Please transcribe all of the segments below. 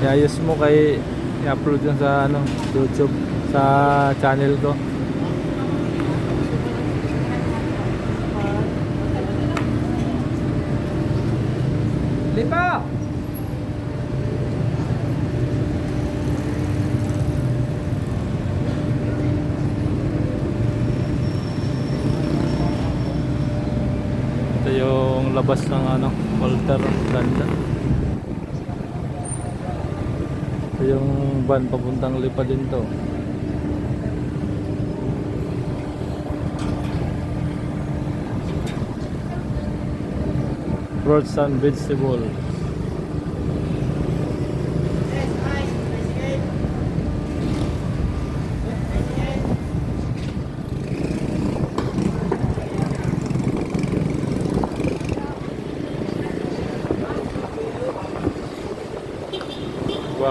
iayos mo kay i-upload yan sa ano, YouTube, sa channel ko. Lipa! Ito yung labas ng ano, Walter, ganda. Ito yung van papuntang Lipa din to. Fruits and vegetables.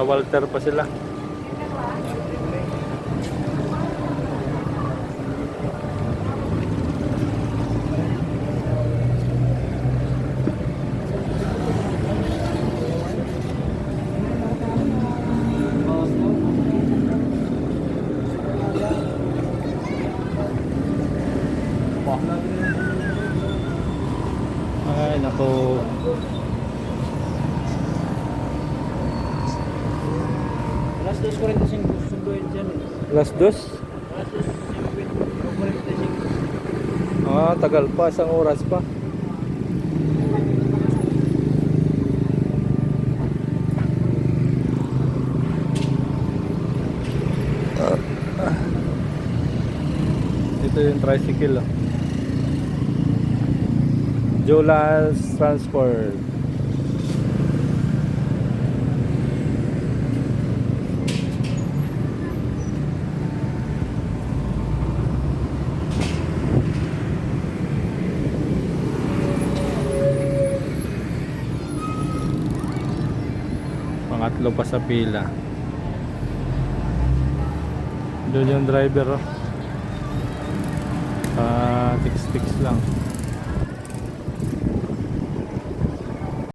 Walter pa sila. Ay nako. Alas 2:45 sunduin dyan eh. Alas 2? Alas 2:45. Ah, tagal pa, isang oras pa. Ito yung tricycle, oh. Jolas Transport. Pangatlo pa sa pila. Doon yung driver, oh. Tiks-tiks lang.